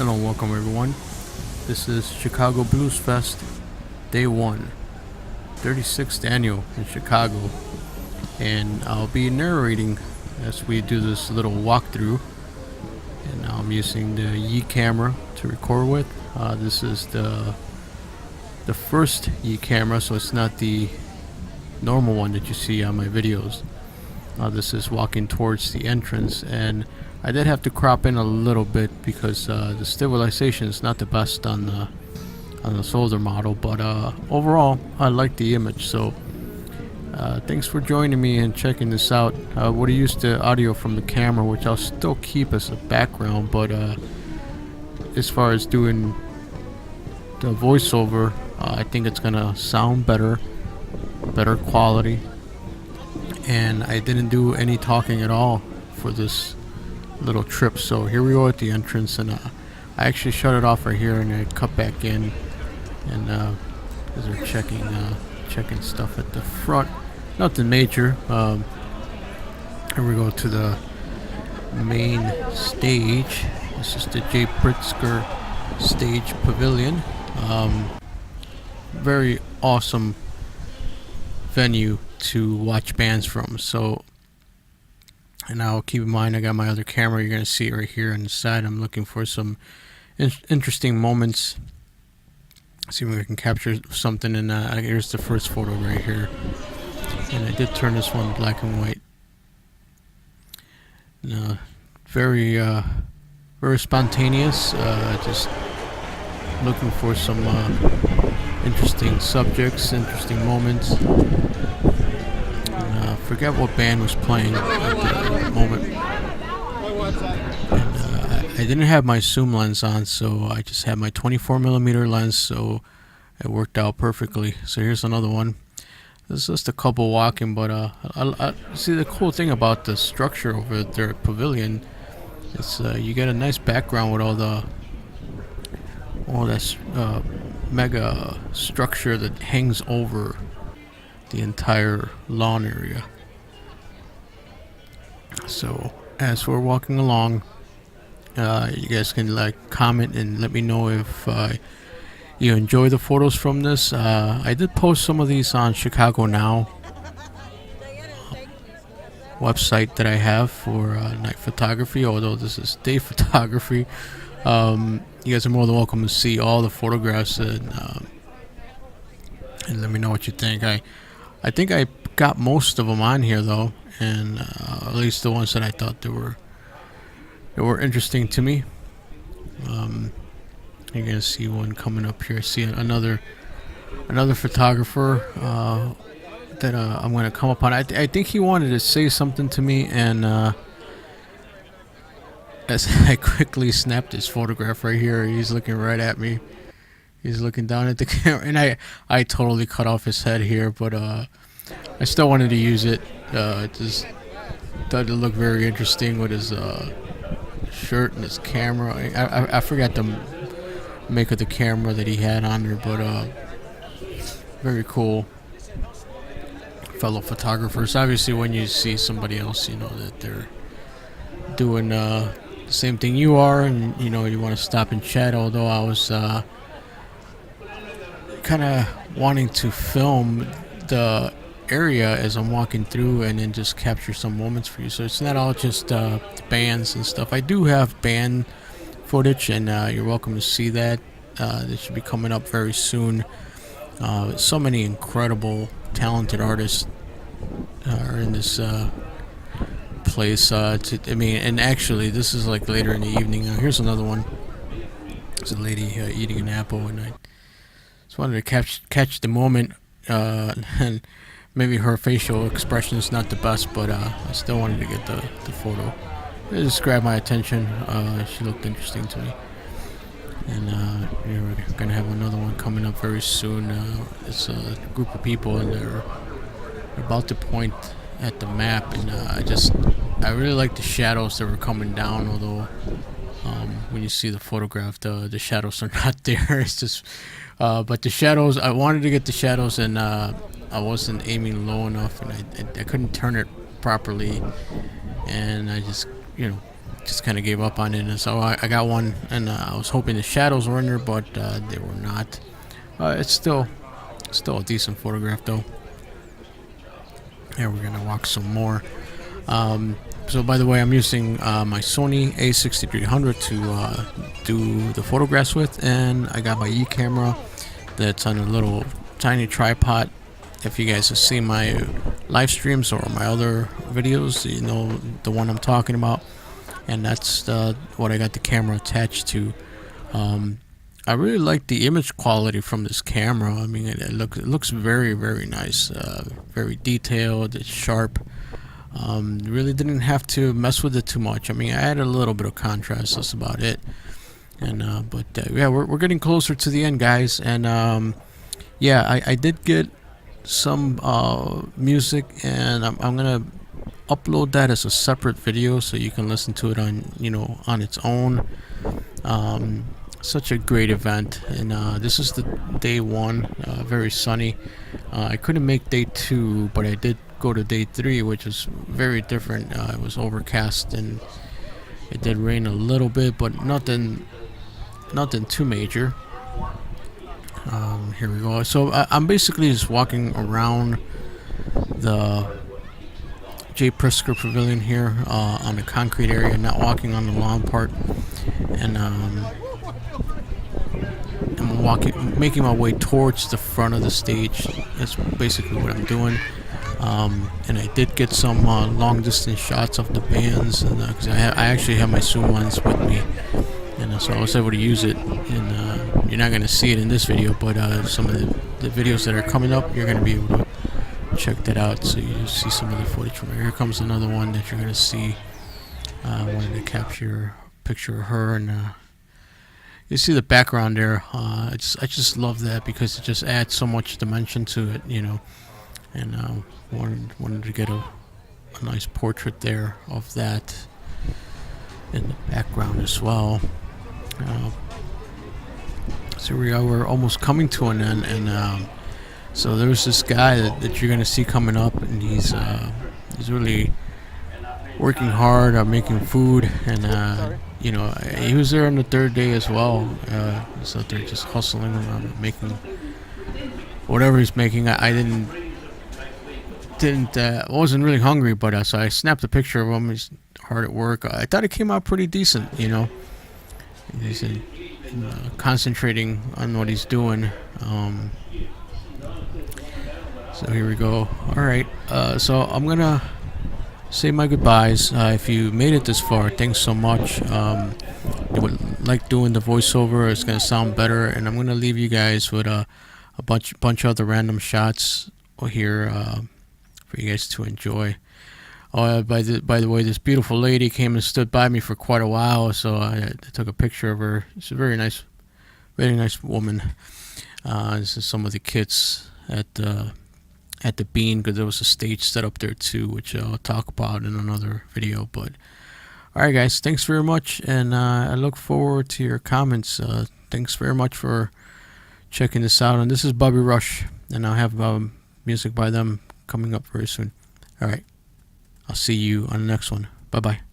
Hello and welcome everyone. This is Chicago Blues Fest Day 1, 36th annual in Chicago, and I'll be narrating as we do this little walkthrough. And I'm using the Yi camera to record with. This is the first Yi camera, so it's not the normal one that you see on my videos. This is walking towards the entrance, and I did have to crop in a little bit because the stabilization is not the best on the shoulder model, but overall I like the image. So thanks for joining me and checking this out. Would have used the audio from the camera, which I'll still keep as a background, but as far as doing the voiceover, I think it's gonna sound better quality. And I didn't do any talking at all for this little trip. So here we go at the entrance, and I actually shut it off right here and I cut back in, and as they're checking stuff at the front, nothing major. Here we go to the main stage. This is the Pritzker stage Pavilion. Very awesome venue to watch bands from. So, and now keep in mind I got my other camera. You're gonna see it right here on the side. I'm looking for some interesting moments. See if we can capture something. And here's the first photo right here. And I did turn this one black and white. Very spontaneous. Just looking for some interesting subjects, interesting moments. Forget what band was playing at the moment. And I didn't have my zoom lens on, so I just had my 24mm lens, so it worked out perfectly. So here's another one. This is just a couple walking, but I see the cool thing about the structure over there at Pavilion is you get a nice background with all that mega structure that hangs over the entire lawn area. So as we're walking along, you guys can comment and let me know if you enjoy the photos from this. I did post some of these on Chicago Now website that I have for night photography, although this is day photography. You guys are more than welcome to see all the photographs and let me know what you think. I think I got most of them on here though, and at least the ones that I thought that were interesting to me. You're gonna see one coming up here. See another photographer that I'm gonna come upon. I think he wanted to say something to me, and as I quickly snapped his photograph right here, he's looking right at me. He's looking down at the camera, and I totally cut off his head here, but I still wanted to use it. Just thought it looked very interesting with his shirt and his camera. I forgot the make of the camera that he had on there, but very cool. Fellow photographers. Obviously, when you see somebody else, you know that they're doing the same thing you are, and you know you want to stop and chat. Although I was kind of wanting to film the area as I'm walking through and then just capture some moments for you. So it's not all just bands and stuff. I do have band footage, and you're welcome to see that. That should be coming up very soon. So many incredible, talented artists are in this place. And actually, this is like later in the evening. Here's another one. There's a lady eating an apple, and I just wanted to catch the moment. And maybe her facial expression is not the best, but I still wanted to get the photo. It just grabbed my attention. She looked interesting to me. And we're gonna have another one coming up very soon. It's a group of people, and they're about to point at the map, and I really like the shadows that were coming down. Although when you see the photograph, the shadows are not there. It's just but the shadows, I wanted to get the shadows, and I wasn't aiming low enough, and I couldn't turn it properly, and I just just kind of gave up on it. And so I got one, and I was hoping the shadows were in there, but they were not. It's still a decent photograph though. Here we're gonna walk some more. So by the way, I'm using my Sony A6300 to do the photographs with, and I got my Yi camera that's on a little tiny tripod. If you guys have seen my live streams or my other videos, you know the one I'm talking about, and that's what I got the camera attached to. I really like the image quality from this camera. I mean, it looks very, very nice, very detailed. It's sharp. Really didn't have to mess with it too much. I mean, I added a little bit of contrast. That's about it. And yeah, we're getting closer to the end, guys. And yeah, I did get some music, and I'm gonna upload that as a separate video so you can listen to it on its own. Such a great event, and this is the day one, very sunny. I couldn't make day 2, but I did go to day 3, which was very different. It was overcast, and it did rain a little bit, but nothing too major. Here we go. So I'm basically just walking around the Pritzker Pavilion here on the concrete area, not walking on the lawn part, and I'm making my way towards the front of the stage. That's basically what I'm doing. And I did get some long distance shots of the bands, and because I actually have my zoom lens with me, and so I was able to use it. And you're not going to see it in this video, but some of the videos that are coming up, you're going to be able to check that out, so you see some of the footage from here. Here comes another one that you're going to see. I wanted to capture a picture of her, and you see the background there. I just love that because it just adds so much dimension to it, you know. And wanted to get a nice portrait there of that in the background as well. So we are, we're almost coming to an end, and so there's this guy that you're gonna see coming up, and he's really working hard on making food, and you know, he was there on the 3rd day as well. He's out there just hustling around, making whatever he's making. I wasn't really hungry, but so I snapped a picture of him. He's hard at work. I thought it came out pretty decent, you know. He's concentrating on what he's doing. So here we go. All right. So I'm gonna say my goodbyes. If you made it this far, thanks so much. You would like doing the voiceover. It's gonna sound better, and I'm gonna leave you guys with a bunch of other random shots here for you guys to enjoy. Oh, by the way, this beautiful lady came and stood by me for quite a while, so I took a picture of her. She's a very nice woman. This is some of the kits at the Bean, because there was a stage set up there too, which I'll talk about in another video. But all right, guys, thanks very much, and I look forward to your comments. Thanks very much for checking this out. And this is Bobby Rush, and I'll have music by them coming up very soon. All right, I'll see you on the next one. Bye bye.